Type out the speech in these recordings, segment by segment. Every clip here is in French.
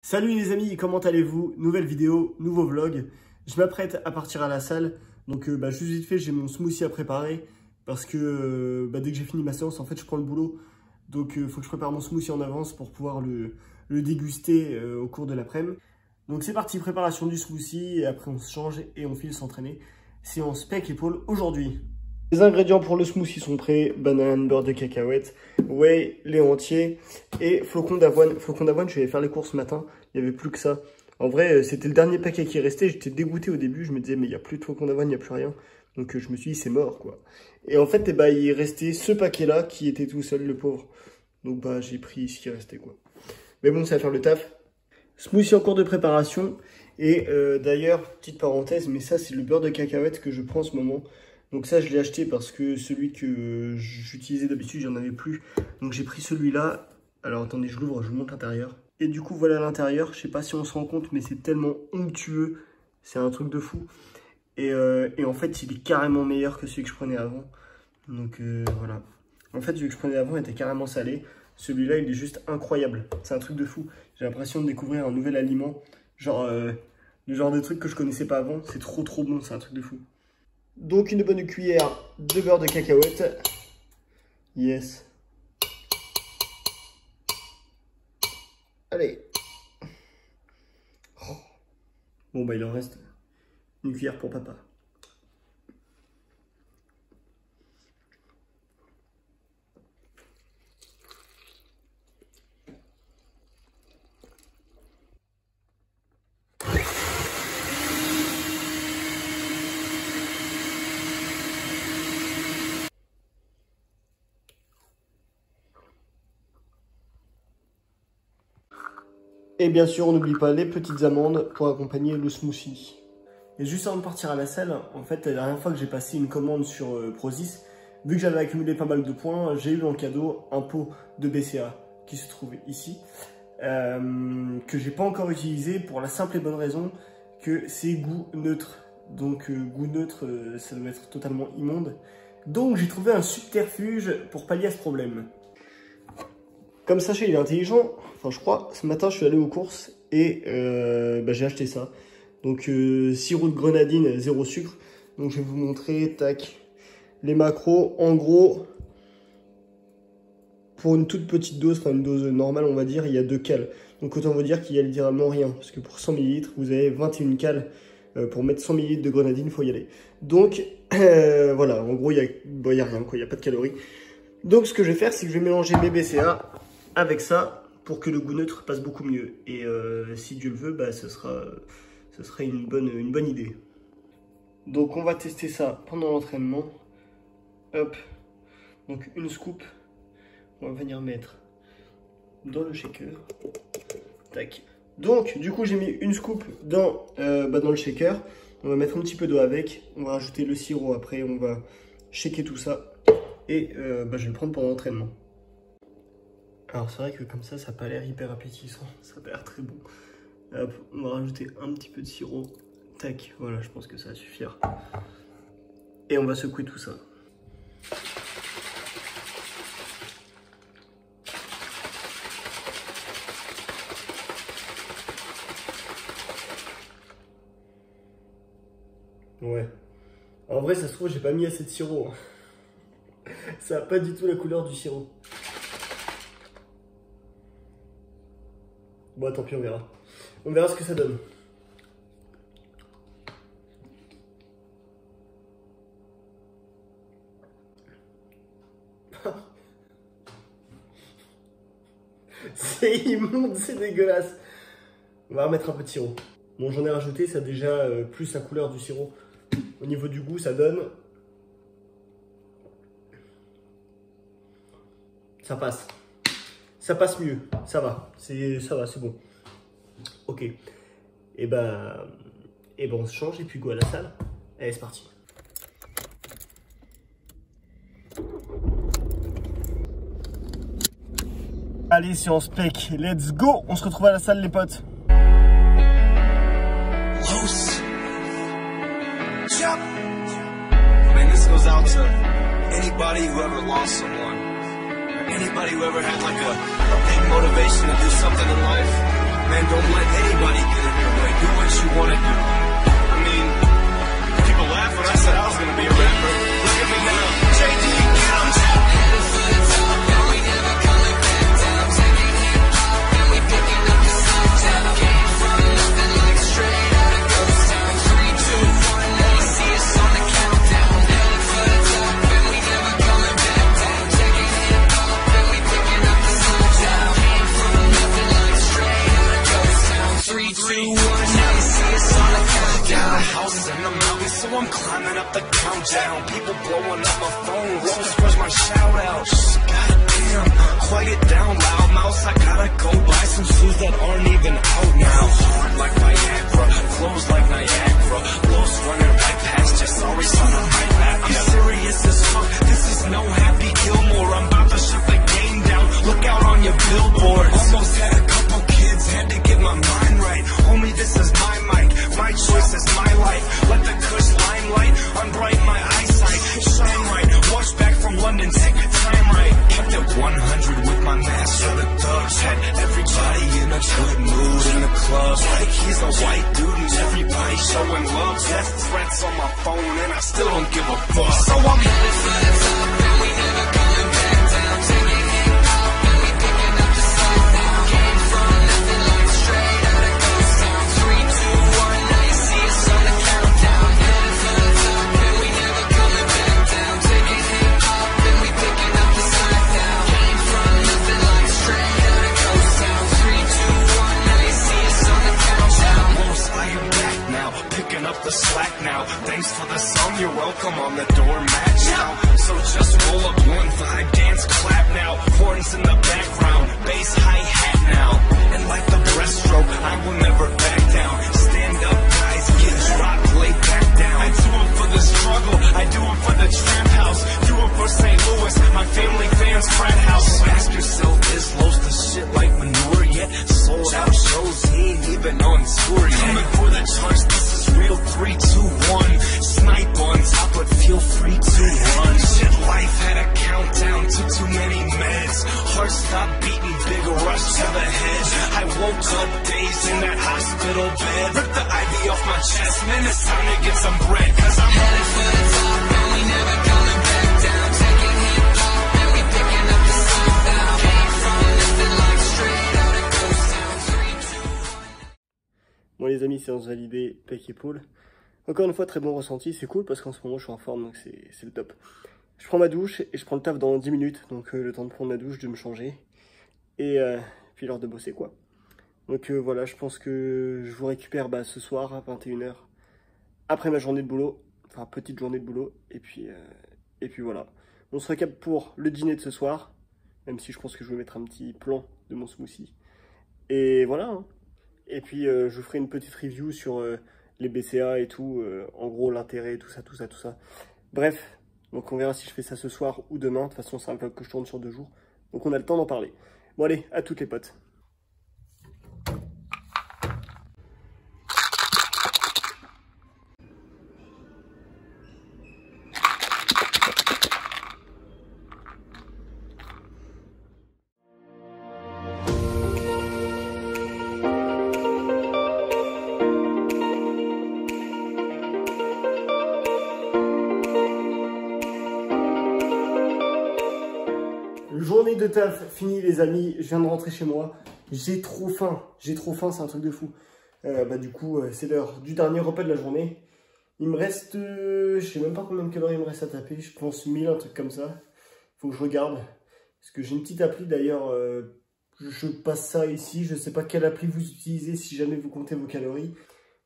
Salut les amis, comment allez-vous? Nouvelle vidéo, nouveau vlog. Je m'apprête à partir à la salle. Donc juste vite fait, j'ai mon smoothie à préparer. Parce que dès que j'ai fini ma séance, en fait, je prends le boulot. Donc il faut que je prépare mon smoothie en avance pour pouvoir le déguster au cours de l'après-midi. Donc c'est parti, préparation du smoothie. Et après on se change et on file s'entraîner. Séance pec-épaule aujourd'hui. Les ingrédients pour le smoothie sont prêts. Banane, beurre de cacahuète, whey, lait entier et flocons d'avoine. Flocons d'avoine, je vais faire les courses ce matin. Il n'y avait plus que ça. En vrai, c'était le dernier paquet qui restait. J'étais dégoûté au début. Je me disais, mais il n'y a plus de flocons d'avoine, il n'y a plus rien. Donc je me suis dit, c'est mort, quoi. Et en fait, il restait ce paquet-là qui était tout seul, le pauvre. Donc j'ai pris ce qui restait, quoi. Mais bon, ça va faire le taf. Smoothie en cours de préparation. Et d'ailleurs, petite parenthèse, mais ça, c'est le beurre de cacahuète que je prends en ce moment. Donc ça, je l'ai acheté parce que celui que j'utilisais d'habitude, j'en avais plus. Donc j'ai pris celui-là. Alors attendez, je l'ouvre, je vous montre l'intérieur. Et du coup, voilà l'intérieur. Je sais pas si on se rend compte, mais c'est tellement onctueux. C'est un truc de fou. Et en fait, il est carrément meilleur que celui que je prenais avant. Donc voilà. En fait, celui que je prenais avant était carrément salé. Celui-là, il est juste incroyable. C'est un truc de fou. J'ai l'impression de découvrir un nouvel aliment. Genre, le genre de truc que je connaissais pas avant. C'est trop bon, c'est un truc de fou. Donc une bonne cuillère de beurre de cacahuète. Yes. Allez. Oh. Bon il en reste une cuillère pour papa. Et bien sûr, on n'oublie pas les petites amandes pour accompagner le smoothie. Et juste avant de partir à la salle, en fait, la dernière fois que j'ai passé une commande sur Prozis, vu que j'avais accumulé pas mal de points, j'ai eu en cadeau un pot de BCA qui se trouve ici, que j'ai pas encore utilisé pour la simple et bonne raison que c'est goût neutre. Donc goût neutre, ça doit être totalement immonde. Donc j'ai trouvé un subterfuge pour pallier à ce problème. Comme sachet, il est intelligent. Enfin, je crois. Ce matin, je suis allé aux courses et j'ai acheté ça. Donc, sirop de grenadine, 0 sucre. Donc, je vais vous montrer, tac, les macros. En gros, pour une toute petite dose, enfin une dose normale, on va dire, il y a 2 cales. Donc, autant vous dire qu'il y a littéralement rien. Parce que pour 100 ml, vous avez 21 cales. Pour mettre 100 ml de grenadine, il faut y aller. Donc, voilà. En gros, il y a rien, quoi. Il n'y a pas de calories. Donc, ce que je vais faire, c'est que je vais mélanger mes BCA avec ça pour que le goût neutre passe beaucoup mieux. Et si Dieu le veut, ce sera une bonne idée. Donc on va tester ça pendant l'entraînement. Hop. Donc une scoop. On va venir mettre dans le shaker. Tac. Donc du coup j'ai mis une scoop dans le shaker. On va mettre un petit peu d'eau avec. On va rajouter le sirop après. On va shaker tout ça. Et je vais le prendre pendant l'entraînement. Alors c'est vrai que comme ça, ça n'a pas l'air hyper appétissant, ça a pas l'air très bon. Hop, on va rajouter un petit peu de sirop. Tac, voilà, je pense que ça va suffire. Et on va secouer tout ça. Ouais. En vrai, ça se trouve, j'ai pas mis assez de sirop. Ça n'a pas du tout la couleur du sirop. Bon, tant pis, on verra. On verra ce que ça donne. C'est immonde, c'est dégueulasse. On va remettre un peu de sirop. Bon, j'en ai rajouté, ça a déjà plus la couleur du sirop. Au niveau du goût, ça donne. Ça passe. Ça passe mieux, ça va, c'est bon. Ok. Et on se change et puis go à la salle. Allez, c'est parti. Allez, séance pec, let's go. On se retrouve à la salle, les potes. Man, this goes out to anybody who ever lost someone. Anybody who ever had like a big motivation to do something in life, man, don't let I'm climbing up the countdown. People blowing up my phone. Where's my shout out? Goddamn, quiet down, loud mouse. I gotta go buy some shoes that aren't even out now. Hard like Viagra, clothes like Niagara. Lost running right past you. Sorry, son, I'm right back. I'm serious as fuck. This is no Happy Gilmore. I'm about to shut the game down. Look out on your billboards. Almost had a couple kids, had to get my mind right. Homie, this is my mic. My choice is my life. Let the Kush limelight unbright my eyesight. Shine right. Watch back from London. Take time right. Kept it 100 with my master. The thugs had everybody in a good mood in the club. Like he's a white dude and everybody showing love. Death threats on my phone and I still don't give a fuck. So I'm headed for the top and we never coming back down. Taking hip hop and we picking up the slack now. Came from nothing like straight out of Ghost Town. 3, 2, 1, now you see us on the countdown. Headed for the top and we never coming back down. Taking hip hop and we picking up the slack now. Came from nothing like straight out of Ghost Town. 3, 2, 1, now you see us on the countdown. Most I am back now, picking up the slack now. Thanks for the song, you're welcome on the doormat now. So just roll up 1-5, dance, clap now. Horns in the background, bass, hi-hat now. And like the breaststroke, I will never back down. Stand up, guys, get dropped, lay back down. I do it for the struggle, I do it for the trap house. Do it for St. Louis, my family fans, frat house. So ask yourself, is Los the shit like manure yet? Sold out shows, he ain't even on tour yet. Coming for the charts, this is real 3, 2, 1. Snipe on top, but feel free to run. Shit, life had a countdown, took too many meds. Heart stopped beating, big rush to the head. I woke up dazed in that hospital bed. Ripped the IV off my chest, man, it's time to get some bread. Cause I'm headed for the top and we never coming back down. Taking hip hop and we picking up the slack now. Came from nothing like straight out of Ghost Town. 3, 2, 1. Bon les amis, séance validée, pec épaule. Encore une fois, très bon ressenti, c'est cool parce qu'en ce moment je suis en forme, donc c'est le top. Je prends ma douche et je prends le taf dans 10 minutes, donc le temps de prendre ma douche, de me changer, et puis l'heure de bosser quoi. Donc voilà, je pense que je vous récupère ce soir à 21 h, après ma journée de boulot, enfin petite journée de boulot, et puis voilà. On se recapte pour le dîner de ce soir, même si je pense que je vais mettre un petit plan de mon smoothie. Et voilà, hein. Et puis je vous ferai une petite review sur les BCA et tout, en gros l'intérêt, tout ça. Bref, donc on verra si je fais ça ce soir ou demain. De toute façon, c'est un vlog que je tourne sur 2 jours, donc on a le temps d'en parler. Bon allez, à toutes les potes. Journée de taf finie les amis, je viens de rentrer chez moi, j'ai trop faim, c'est un truc de fou. Du coup c'est l'heure du dernier repas de la journée. Il me reste, je sais même pas combien de calories il me reste à taper, je pense 1000, un truc comme ça. Faut que je regarde, parce que j'ai une petite appli d'ailleurs, je passe ça ici, je sais pas quelle appli vous utilisez si jamais vous comptez vos calories.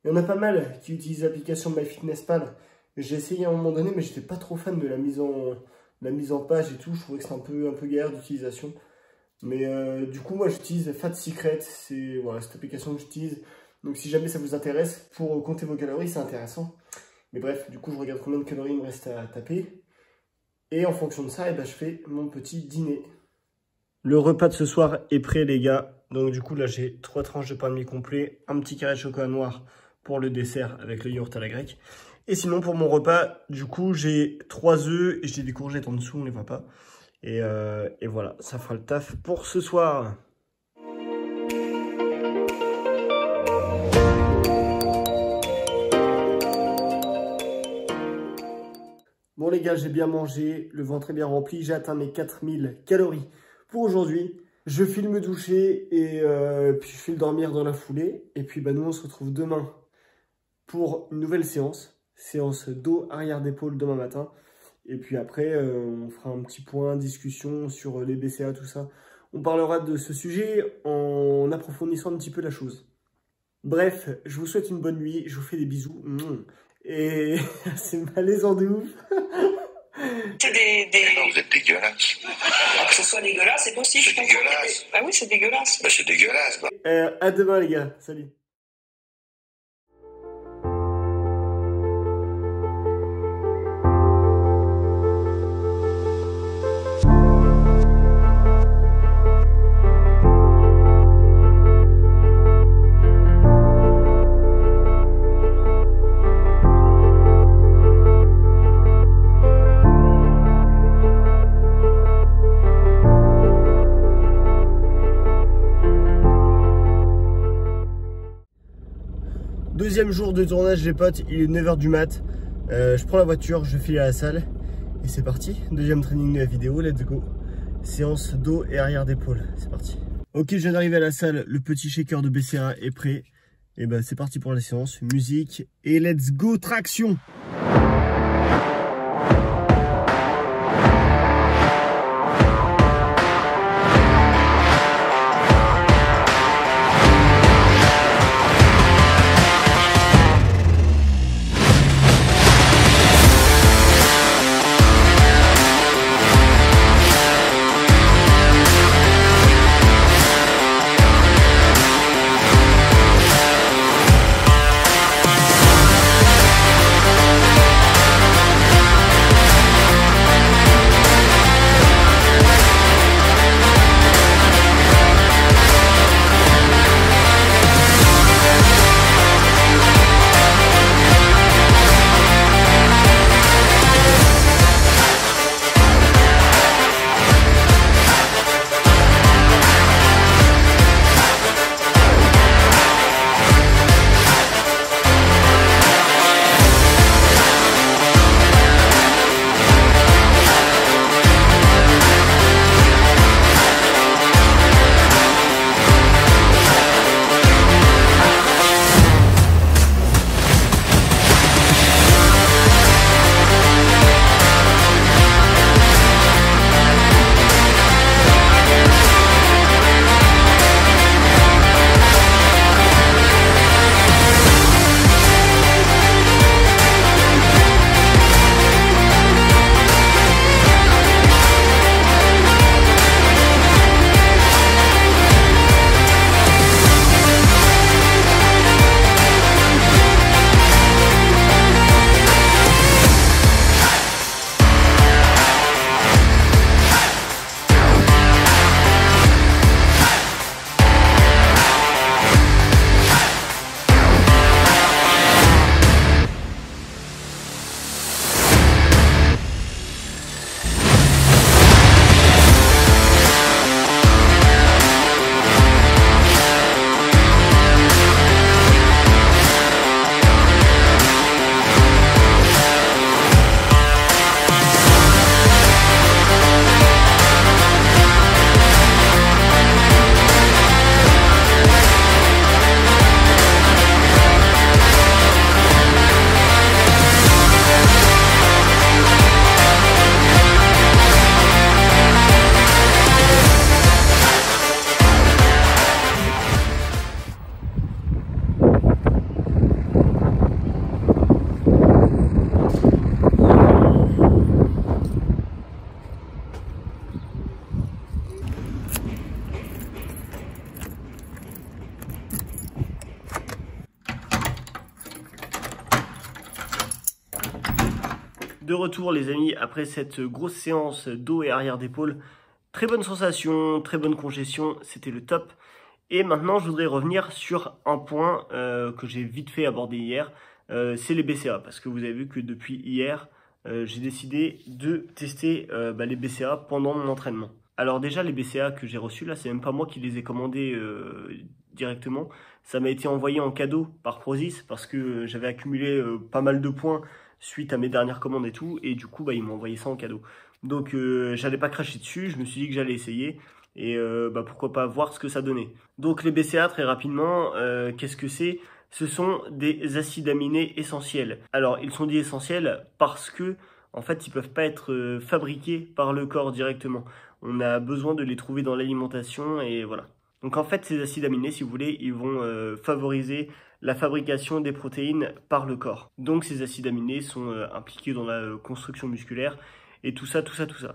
Il y en a pas mal qui utilisent l'application MyFitnessPal. J'ai essayé à un moment donné mais j'étais pas trop fan de la mise en page et tout, je trouvais que c'est un peu galère d'utilisation. Mais du coup, moi j'utilise Fat Secret, c'est voilà, cette application que j'utilise. Donc si jamais ça vous intéresse, pour compter vos calories, c'est intéressant. Mais bref, du coup, je regarde combien de calories il me reste à taper. Et en fonction de ça, je fais mon petit dîner. Le repas de ce soir est prêt, les gars. Donc du coup, là, j'ai 3 tranches de pain de mie complet, un petit carré de chocolat noir pour le dessert avec le yaourt à la grecque. Et sinon, pour mon repas, du coup, j'ai 3 œufs et j'ai des courgettes en dessous, on ne les voit pas. Et voilà, ça fera le taf pour ce soir. Bon les gars, j'ai bien mangé, le ventre est bien rempli, j'ai atteint mes 4000 calories pour aujourd'hui. Je file me doucher et puis je file dormir dans la foulée. Et puis nous on se retrouve demain pour une nouvelle séance dos arrière d'épaule demain matin. Et puis après on fera un petit point, discussion sur les BCA, tout ça. On parlera de ce sujet en approfondissant un petit peu la chose. Bref, je vous souhaite une bonne nuit, je vous fais des bisous. Et c'est malaisant de ouf. C'est des... Non, vous êtes dégueulasse. Que ce soit dégueulasse, c'est possible. C'est dégueulasse. Ah oui, c'est dégueulasse. Bah, c'est dégueulasse. Bah. À demain les gars, salut. Deuxième jour de tournage les potes, il est 9h du mat. Je prends la voiture, je file à la salle et c'est parti. Deuxième training de la vidéo, let's go. Séance dos et arrière d'épaule, c'est parti. Ok, je viens d'arriver à la salle, le petit shaker de BCA est prêt. Et ben c'est parti pour la séance, musique et let's go, traction. De retour les amis, après cette grosse séance dos et arrière d'épaule. Très bonne sensation, très bonne congestion, c'était le top. Et maintenant je voudrais revenir sur un point que j'ai vite fait aborder hier, c'est les BCA. Parce que vous avez vu que depuis hier, j'ai décidé de tester les BCA pendant mon entraînement. Alors déjà les BCA que j'ai reçus là, c'est même pas moi qui les ai commandés directement. Ça m'a été envoyé en cadeau par Prozis parce que j'avais accumulé pas mal de points suite à mes dernières commandes et tout, et du coup ils m'ont envoyé ça en cadeau. Donc j'allais pas cracher dessus, je me suis dit que j'allais essayer et pourquoi pas voir ce que ça donnait. Donc les BCA très rapidement, qu'est-ce que c'est? Ce sont des acides aminés essentiels. Alors ils sont dits essentiels parce que en fait ils peuvent pas être fabriqués par le corps directement. On a besoin de les trouver dans l'alimentation et voilà. Donc en fait, ces acides aminés, si vous voulez, ils vont favoriser la fabrication des protéines par le corps. Donc ces acides aminés sont impliqués dans la construction musculaire et tout ça.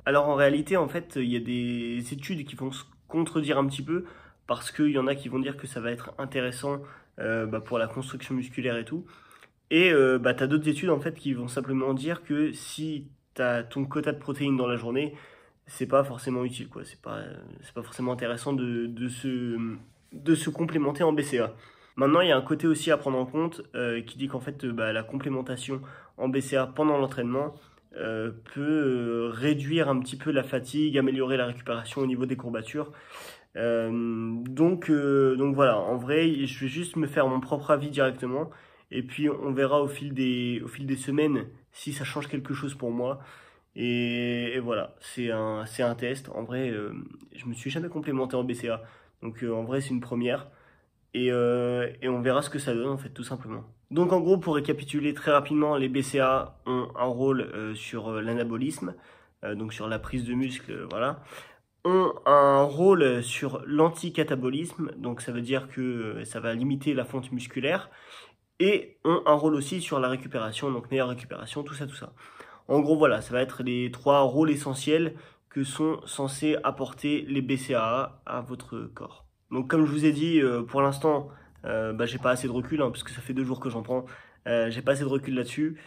Alors en réalité, en fait, il y a des études qui vont se contredire un petit peu parce qu'il y en a qui vont dire que ça va être intéressant pour la construction musculaire et tout. Et tu as d'autres études en fait qui vont simplement dire que si tu as ton quota de protéines dans la journée, c'est pas forcément utile, quoi. C'est pas forcément intéressant de se complémenter en BCA. Maintenant, il y a un côté aussi à prendre en compte qui dit qu'en fait, la complémentation en BCA pendant l'entraînement peut réduire un petit peu la fatigue, améliorer la récupération au niveau des courbatures. Donc voilà, en vrai, je vais juste me faire mon propre avis directement. Et puis on verra au fil des semaines si ça change quelque chose pour moi. Et voilà, c'est un test. En vrai, je me suis jamais complémenté en BCA. Donc en vrai, c'est une première. Et on verra ce que ça donne en fait, tout simplement. Donc en gros, pour récapituler très rapidement, les BCA ont un rôle sur l'anabolisme, donc sur la prise de muscle, voilà. Ont un rôle sur l'anticatabolisme, donc ça veut dire que ça va limiter la fonte musculaire. Et ont un rôle aussi sur la récupération, donc meilleure récupération, tout ça. En gros, voilà, ça va être les 3 rôles essentiels que sont censés apporter les BCAA à votre corps. Donc comme je vous ai dit, pour l'instant, j'ai pas assez de recul, hein, parce que ça fait 2 jours que j'en prends. J'ai pas assez de recul là-dessus.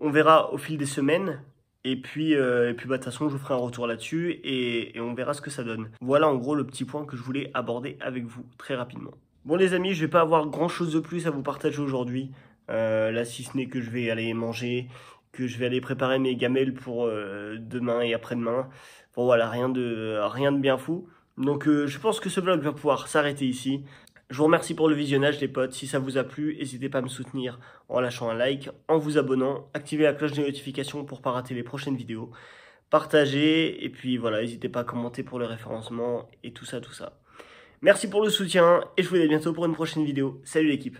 On verra au fil des semaines. Et puis de toute façon, je vous ferai un retour là-dessus et on verra ce que ça donne. Voilà en gros le petit point que je voulais aborder avec vous très rapidement. Bon les amis, je vais pas avoir grand chose de plus à vous partager aujourd'hui. Là si ce n'est que je vais aller manger, que je vais aller préparer mes gamelles pour demain et après-demain. Bon voilà, rien de bien fou. Donc je pense que ce vlog va pouvoir s'arrêter ici. Je vous remercie pour le visionnage les potes. Si ça vous a plu, n'hésitez pas à me soutenir en lâchant un like, en vous abonnant, activez la cloche de notification pour ne pas rater les prochaines vidéos. Partagez et puis voilà, n'hésitez pas à commenter pour le référencement et tout ça. Merci pour le soutien et je vous dis à bientôt pour une prochaine vidéo. Salut l'équipe!